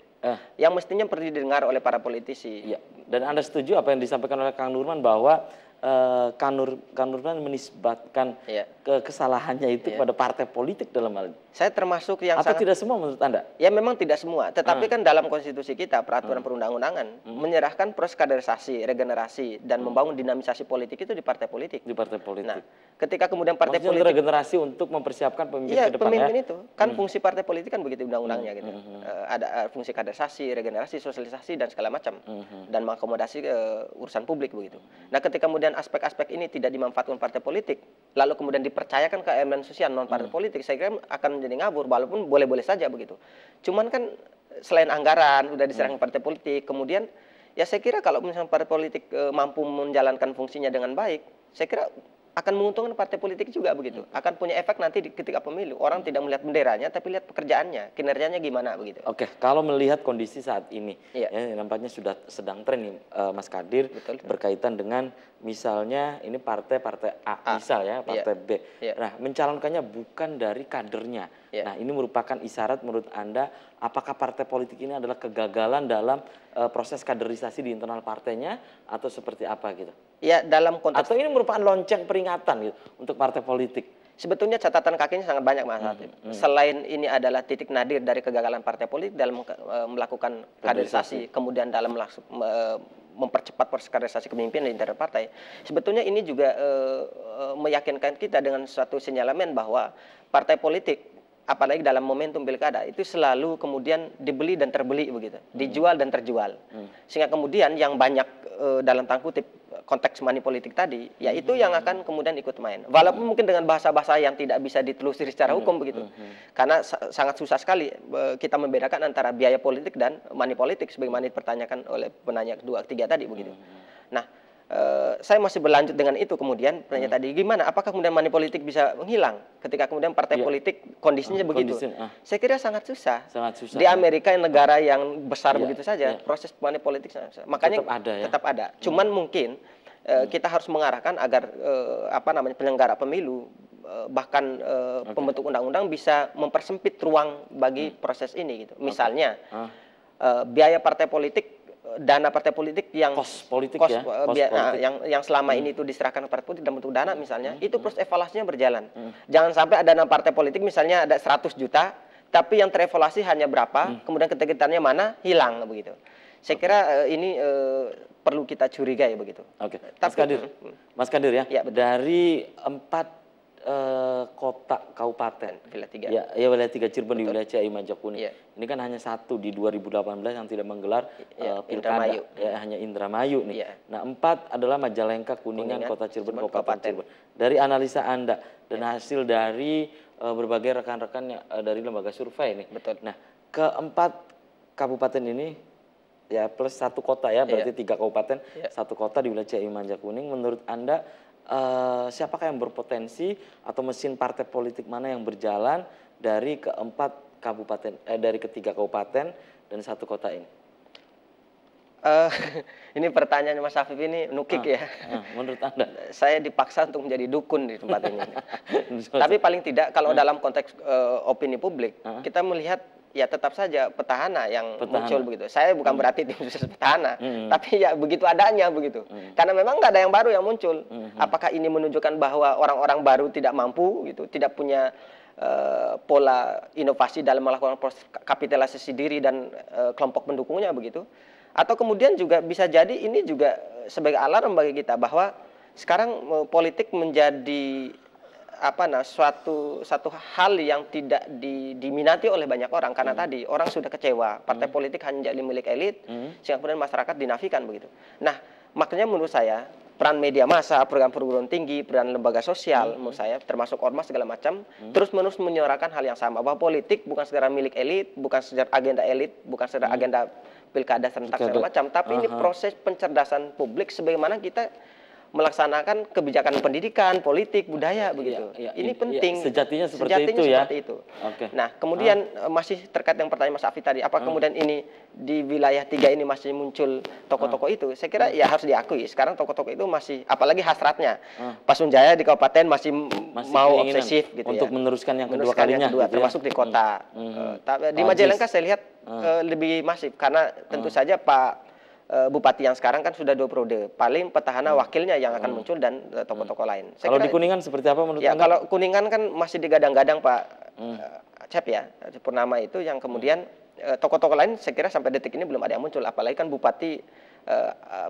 yang mestinya perlu didengar oleh para politisi. Ya. Dan Anda setuju apa yang disampaikan oleh Kang Nurman bahwa Kang Nurman menisbatkan kesalahannya itu pada partai politik dalam hal ini? Saya termasuk yang atau tidak semua menurut Anda? Ya memang tidak semua, tetapi kan dalam konstitusi kita, peraturan perundang-undangan menyerahkan proses kaderisasi, regenerasi, dan membangun dinamisasi politik itu di partai politik. Di partai politik. Nah, ketika kemudian partai maksudnya politik regenerasi untuk mempersiapkan pemimpin ke depan pemimpin itu kan fungsi partai politik kan begitu undang-undangnya gitu. Ada fungsi kaderisasi, regenerasi, sosialisasi dan segala macam, dan mengakomodasi urusan publik begitu. Nah, ketika kemudian aspek-aspek ini tidak dimanfaatkan partai politik, lalu kemudian dipercayakan ke elemen sosial non partai politik, saya kira akan menjadi ngabur, walaupun boleh-boleh saja begitu. Cuman kan selain anggaran udah diserahkan partai politik, kemudian ya saya kira kalau misalnya partai politik mampu menjalankan fungsinya dengan baik, saya kira akan menguntungkan partai politik juga begitu. Akan punya efek nanti ketika pemilu. Orang tidak melihat benderanya, tapi lihat pekerjaannya, kinerjanya gimana begitu. Oke, kalau melihat kondisi saat ini, ya nampaknya sudah sedang tren nih, Mas Kadir, berkaitan dengan misalnya ini partai A, misal ya, partai B. Nah, mencalonkannya bukan dari kadernya. Nah, ini merupakan isyarat menurut Anda, apakah partai politik ini adalah kegagalan dalam proses kaderisasi di internal partainya, atau seperti apa gitu? Ya, dalam konteks, atau ini merupakan lonceng peringatan gitu untuk partai politik? Sebetulnya catatan kakinya sangat banyak Mas Hatip. Selain ini adalah titik nadir dari kegagalan partai politik dalam melakukan kaderisasi, kemudian dalam mempercepat proses kaderisasi kepemimpinan di internal partai, sebetulnya ini juga meyakinkan kita dengan suatu sinyalemen bahwa partai politik, apalagi dalam momentum pilkada, itu selalu kemudian dibeli dan terbeli begitu, dijual dan terjual. Sehingga kemudian yang banyak dalam tanda kutip konteks money politik tadi, yaitu yang akan kemudian ikut main. Walaupun mungkin dengan bahasa-bahasa yang tidak bisa ditelusuri secara hukum begitu. Karena sangat susah sekali kita membedakan antara biaya politik dan money politik sebagaimana dipertanyakan oleh penanya kedua ketiga tadi begitu. Nah, saya masih berlanjut dengan itu kemudian pertanyaan tadi, gimana apakah kemudian money politik bisa menghilang ketika kemudian partai politik kondisinya begitu? Saya kira sangat susah. Di Amerika yang negara yang besar begitu saja, proses money politik makanya tetap ada. Cuman mungkin kita harus mengarahkan agar penyelenggara pemilu bahkan pembentuk undang-undang bisa mempersempit ruang bagi proses ini gitu. Misalnya biaya partai politik, dana partai politik yang yang selama ini itu diserahkan ke partai politik dalam bentuk dana misalnya, itu proses evaluasinya berjalan. Jangan sampai ada dana partai politik misalnya ada 100 juta, tapi yang terevaluasi hanya berapa, kemudian keintegritasnya mana, hilang begitu. Saya kira ini perlu kita curigai begitu. Oke, Mas Kadir ya, Ya, betul. dari 4 kota kabupaten Wilayah 3. ya wilayah 3 Cirebon, di wilayah Ciayu Majakuning. Ya. Ini kan hanya satu di 2018 yang tidak menggelar pilkada, Indramayu. hanya Indramayu nih. Ya. Nah, 4 adalah Majalengka, Kuningan, Kota Cirebon, Kabupaten Cirebon. Dari analisa Anda dan hasil dari berbagai rekan-rekan dari lembaga survei nih. Betul. Nah, ke-4 kabupaten ini ya plus 1 kota ya, berarti 3 kabupaten, 1 kota di wilayah Ciayu Majakuning. Menurut Anda siapakah yang berpotensi atau mesin partai politik mana yang berjalan dari ke-4 kabupaten, dari ke-3 kabupaten dan 1 kota ini? Ini pertanyaan Mas Afif ini nukik ya. Menurut Anda? Saya dipaksa untuk menjadi dukun di tempat ini. Tapi paling tidak kalau dalam konteks opini publik, kita melihat ya tetap saja petahana yang muncul begitu. Saya bukan berarti tim sukses petahana, tapi ya begitu adanya begitu. Karena memang nggak ada yang baru yang muncul. Apakah ini menunjukkan bahwa orang-orang baru tidak mampu gitu, tidak punya pola inovasi dalam melakukan proses kapitalisasi diri dan kelompok pendukungnya begitu? Atau kemudian juga bisa jadi ini juga sebagai alarm bagi kita bahwa sekarang politik menjadi suatu hal yang tidak diminati oleh banyak orang karena tadi orang sudah kecewa, partai politik hanya jadi milik elit, sehingga kemudian masyarakat dinafikan begitu. Nah, makanya menurut saya peran media massa, program perguruan tinggi, peran lembaga sosial, menurut saya termasuk ormas segala macam, terus-menerus menyuarakan hal yang sama bahwa politik bukan sekedar milik elit, bukan sekedar agenda elit, bukan sekedar agenda pilkada serentak segala macam, tapi ini proses pencerdasan publik sebagaimana kita melaksanakan kebijakan pendidikan, politik, budaya begitu. Ini penting. Sejatinya seperti itu ya. Oke. Nah, kemudian masih terkait dengan pertanyaan Mas Afi tadi, apa kemudian ini di wilayah 3 ini masih muncul tokoh-tokoh itu? Saya kira ya harus diakui. Sekarang tokoh-tokoh itu masih, apalagi hasratnya. Pak Sunjaya di kabupaten masih mau obsesif gitu untuk meneruskan yang kedua kalinya, gitu termasuk di kota. Di Majalengka saya lihat lebih masif karena tentu saja Pak Bupati yang sekarang kan sudah 2 periode, paling petahana wakilnya yang akan muncul dan tokoh-tokoh lain. Kalau di Kuningan seperti apa menurut Anda? Kalau Kuningan kan masih digadang-gadang Pak Cep ya, Purnama itu yang kemudian tokoh-tokoh lain saya kira sampai detik ini belum ada yang muncul, apalagi kan Bupati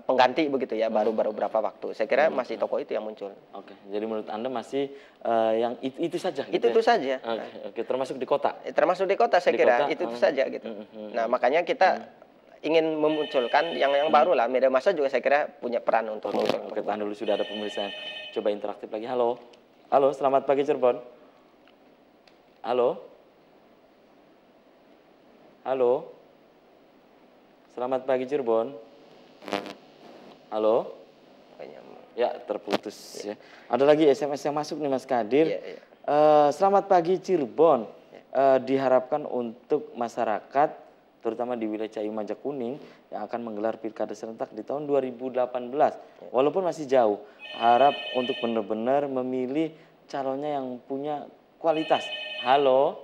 pengganti begitu ya, baru berapa waktu. Saya kira masih tokoh itu yang muncul. Oke, jadi menurut Anda masih yang itu saja? Itu saja. Oke, termasuk di kota? Termasuk di kota saya kira, itu saja gitu. Nah makanya kita ingin memunculkan yang baru lah. Media massa juga saya kira punya peran untuk memunculkan. Oke, tahan dulu, sudah ada pemirsa yang coba interaktif lagi. Halo, halo, selamat pagi Cirebon. Halo, halo, selamat pagi Cirebon. Halo, ya terputus ya. Ada lagi SMS yang masuk nih Mas Kadir. Selamat pagi Cirebon. Diharapkan untuk masyarakat terutama di wilayah Ciayu Majakuning yang akan menggelar pilkada serentak di tahun 2018. Walaupun masih jauh, harap untuk benar-benar memilih calonnya yang punya kualitas. Halo,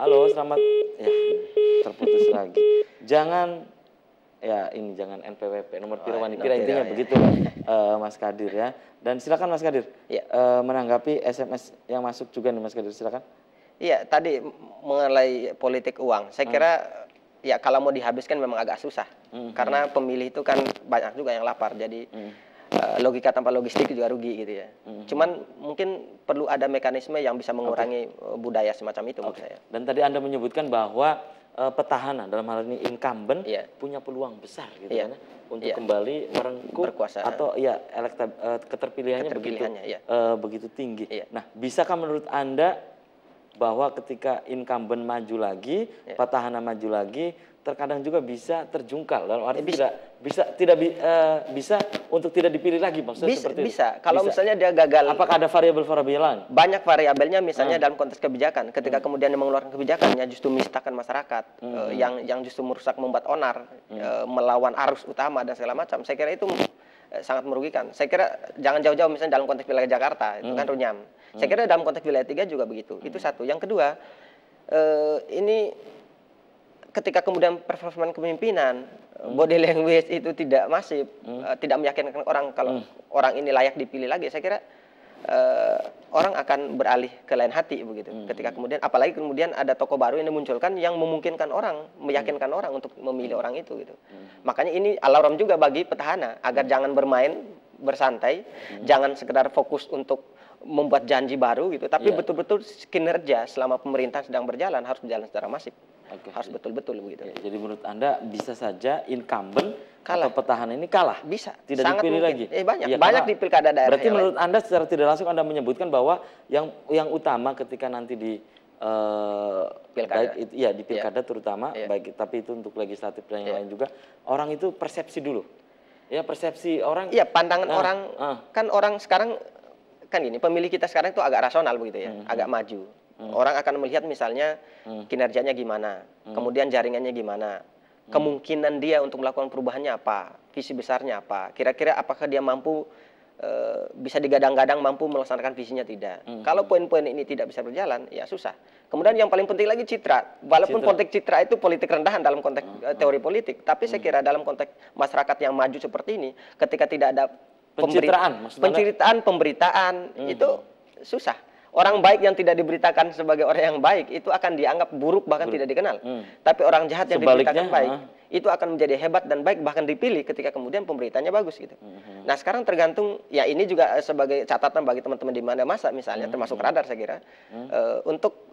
halo, selamat. Ya, terputus lagi. Jangan NPWP nomor piro wanita, intinya begitu Mas Kadir ya. Dan silakan Mas Kadir menanggapi SMS yang masuk juga nih Mas Kadir, silakan. Iya, tadi mengenai politik uang, saya kira ya kalau mau dihabiskan memang agak susah. Karena pemilih itu kan banyak juga yang lapar, jadi logika tanpa logistik juga rugi gitu ya. Cuman mungkin perlu ada mekanisme yang bisa mengurangi budaya semacam itu menurut saya. Dan tadi Anda menyebutkan bahwa petahana dalam hal ini incumbent punya peluang besar gitu kan untuk kembali merengkuh berkuasa atau keterpilihannya begitu tinggi. Nah, bisakah menurut Anda bahwa ketika incumbent maju lagi, petahana maju lagi, terkadang juga bisa terjungkal dalam arti bisa untuk tidak dipilih lagi, maksudnya seperti bisa. Kalau misalnya dia gagal, apakah ada variabel-variabel lain? Banyak variabelnya, misalnya dalam konteks kebijakan, ketika kemudian dia mengeluarkan kebijakannya justru menistakan masyarakat, yang justru merusak, membuat onar, melawan arus utama dan segala macam. Saya kira itu sangat merugikan. Saya kira jangan jauh-jauh misalnya dalam konteks wilayah Jakarta, itu kan runyam. Saya kira dalam konteks wilayah 3 juga begitu. Itu satu. Yang kedua, ini ketika kemudian performa kepemimpinan, body language itu tidak masif, tidak meyakinkan orang kalau orang ini layak dipilih lagi, saya kira orang akan beralih ke lain hati begitu. Ketika kemudian, apalagi kemudian ada tokoh baru yang dimunculkan yang memungkinkan orang, meyakinkan orang untuk memilih orang itu gitu. Makanya ini alarm juga bagi petahana agar jangan bermain bersantai, jangan sekedar fokus untuk membuat janji baru gitu, tapi betul-betul kinerja selama pemerintahan sedang berjalan harus berjalan secara masif. Harus betul-betul begitu. Jadi menurut Anda bisa saja incumbent kalah, atau petahana ini kalah? Bisa. Tidak sangat dipilih mungkin. lagi? Banyak di pilkada daerah. Berarti menurut Anda secara tidak langsung Anda menyebutkan bahwa yang utama ketika nanti di pilkada, baik itu, di pilkada terutama, baik tapi itu untuk legislatif dan yang lain juga, orang itu persepsi dulu. Ya, persepsi orang. Iya, pandangan orang, kan orang sekarang kan gini, pemilih kita sekarang itu agak rasional begitu ya, agak maju. Orang akan melihat misalnya kinerjanya gimana, kemudian jaringannya gimana, kemungkinan dia untuk melakukan perubahannya apa, visi besarnya apa, kira-kira apakah dia mampu, bisa digadang-gadang mampu melaksanakan visinya tidak. Kalau poin-poin ini tidak bisa berjalan, ya susah. Kemudian yang paling penting lagi citra. Walaupun konteks citra itu politik rendahan dalam konteks teori politik, tapi saya kira dalam konteks masyarakat yang maju seperti ini, ketika tidak ada pemberitaan itu susah. Orang baik yang tidak diberitakan sebagai orang yang baik itu akan dianggap buruk, bahkan tidak dikenal. Tapi orang jahat yang diberitakan baik itu akan menjadi hebat dan baik, bahkan dipilih ketika kemudian pemberitaannya bagus gitu. Nah, sekarang tergantung, ya ini juga sebagai catatan bagi teman-teman di mana masa misalnya, termasuk radar saya kira, untuk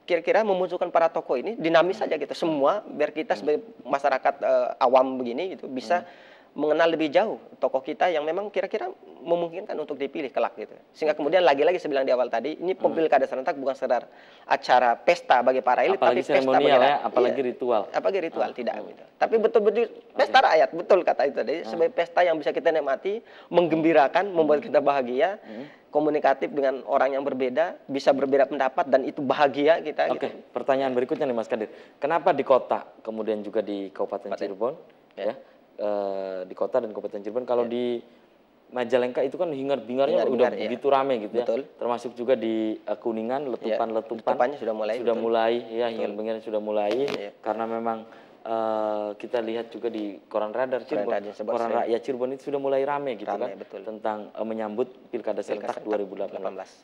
kira-kira memunculkan para tokoh ini dinamis saja gitu semua, biar kita sebagai masyarakat awam begini gitu bisa mengenal lebih jauh tokoh kita yang memang kira-kira memungkinkan untuk dipilih kelak gitu. Sehingga kemudian lagi-lagi saya bilang di awal tadi, ini pilkada serentak bukan sekedar acara pesta bagi para elit, apalagi tapi pesta bagi apalagi ritual. Apalagi ritual tidak gitu. Tapi betul-betul pesta rakyat, betul kata itu tadi, sebagai pesta yang bisa kita nikmati, menggembirakan, membuat kita bahagia, komunikatif dengan orang yang berbeda, bisa berbeda pendapat dan itu bahagia kita. Oke, pertanyaan berikutnya nih Mas Kadir. Kenapa di kota, kemudian juga di Kabupaten Cirebon, di kota dan Kabupaten Cirebon, kalau di Majalengka itu kan hingar-bingarnya udah begitu rame gitu ya. Termasuk juga di Kuningan, letupan-letupan sudah mulai ya, hingar-bingarnya sudah mulai karena memang kita lihat juga di koran radar Cirebon, koran rakyat Cirebon itu sudah mulai rame gitu kan, tentang menyambut Pilkada Serentak 2018.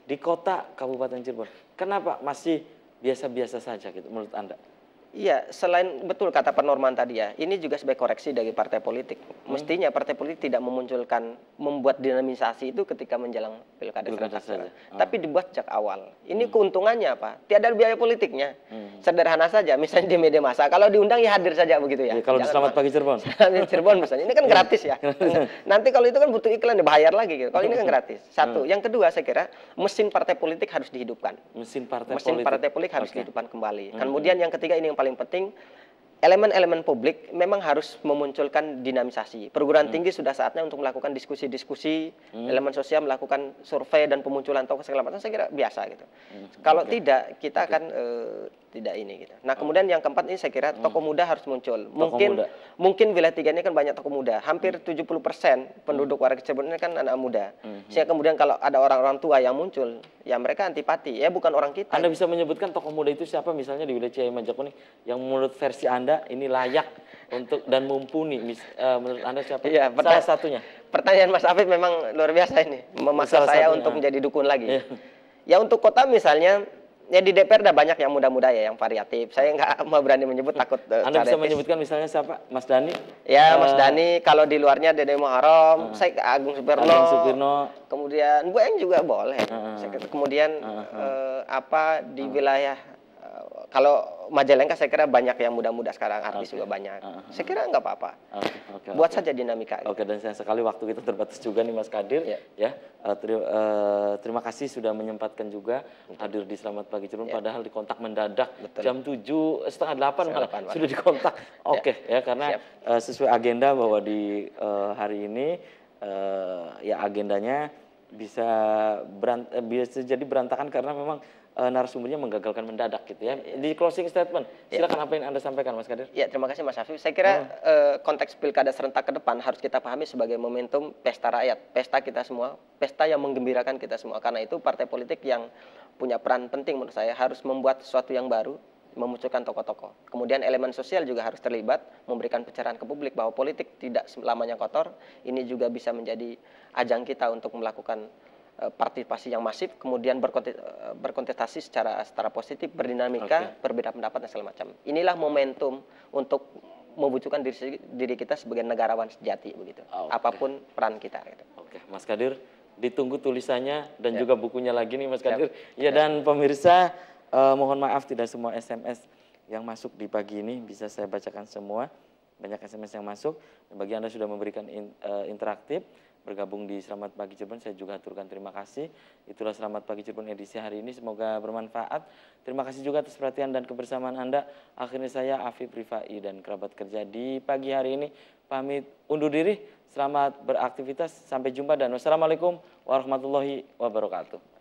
Di kota Kabupaten Cirebon, kenapa masih biasa-biasa saja gitu menurut Anda? Iya, selain betul kata Pak Norman tadi ya, ini juga sebagai koreksi dari partai politik. Mestinya partai politik tidak membuat dinamisasi itu ketika menjelang pilkada serentak, tapi dibuat sejak awal. Ini keuntungannya apa? Tiada biaya politiknya. Sederhana saja, misalnya di media massa, kalau diundang ya hadir saja begitu ya. Kalau di Selamat Pagi Cirebon. Cirebon misalnya, ini kan gratis ya. Nanti kalau itu kan butuh iklan, dibayar lagi gitu. Kalau ini kan gratis. Satu. Yang kedua saya kira mesin partai politik harus dihidupkan. Mesin partai politik harus dihidupkan kembali. Kemudian yang ketiga, ini yang paling penting, elemen-elemen publik memang harus memunculkan dinamisasi. Perguruan tinggi sudah saatnya untuk melakukan diskusi-diskusi, elemen sosial melakukan survei dan pemunculan tokoh segala macam, saya kira biasa gitu. Kalau tidak, kita akan tidak ini gitu. Nah, kemudian yang keempat ini saya kira tokoh muda harus muncul. Mungkin wilayah 3 ini kan banyak tokoh muda. Hampir 70% penduduk warga Cirebon ini kan anak muda. Sehingga kemudian kalau ada orang-orang tua yang muncul, ya mereka antipati, ya bukan orang kita. Anda bisa menyebutkan tokoh muda itu siapa misalnya di wilayah Ciayi Majakuning yang menurut versi Anda ini layak untuk dan mumpuni, menurut Anda siapa? Ya, salah satunya. Pertanyaan Mas Afif memang luar biasa ini, memaksa saya untuk menjadi dukun lagi. Ya untuk kota misalnya, ya di DPR ada banyak yang muda-muda ya, yang variatif. Saya nggak mau berani menyebut, takut. Anda bisa menyebutkan misalnya siapa? Mas Dhani? Ya, Mas Dhani. Kalau di luarnya Dede Muharam, saya Agung Supirno. Kemudian Bu Eng juga boleh. Kemudian di wilayah kalau Majalengka saya kira banyak yang muda-muda sekarang, artis juga banyak. Saya kira nggak apa-apa. Buat saja dinamika. Dan sayang sekali waktu kita terbatas juga nih Mas Kadir. Terima kasih sudah menyempatkan juga hadir di Selamat Pagi Cirebon. Padahal dikontak mendadak jam 7:30 malah sudah dikontak. Karena sesuai agenda bahwa di hari ini agendanya bisa jadi berantakan karena memang narasumbernya menggagalkan mendadak gitu ya. Di closing statement, silakan apa yang Anda sampaikan Mas Kadir. Ya, terima kasih Mas Afif. Saya kira konteks pilkada serentak ke depan harus kita pahami sebagai momentum pesta rakyat, pesta kita semua, pesta yang menggembirakan kita semua. Karena itu partai politik yang punya peran penting menurut saya harus membuat sesuatu yang baru, memunculkan tokoh-tokoh. Kemudian elemen sosial juga harus terlibat, memberikan pencerahan ke publik bahwa politik tidak selamanya kotor. Ini juga bisa menjadi ajang kita untuk melakukan partisipasi yang masif, kemudian berkontestasi secara positif, berdinamika, berbeda pendapat dan segala macam. Inilah momentum untuk membutuhkan diri kita sebagai negarawan sejati begitu. Apapun peran kita. Gitu. Oke, Mas Kadir, ditunggu tulisannya dan juga bukunya lagi nih Mas Kadir. Ya, dan pemirsa, mohon maaf tidak semua SMS yang masuk di pagi ini bisa saya bacakan semua. Banyak SMS yang masuk. Bagi Anda sudah memberikan interaktif, bergabung di Selamat Pagi Cirebon, saya juga aturkan terima kasih. Itulah Selamat Pagi Cirebon edisi hari ini, semoga bermanfaat. Terima kasih juga atas perhatian dan kebersamaan Anda. Akhirnya saya Afif Rifai dan kerabat kerja di pagi hari ini pamit undur diri. Selamat beraktivitas, sampai jumpa dan wassalamualaikum warahmatullahi wabarakatuh.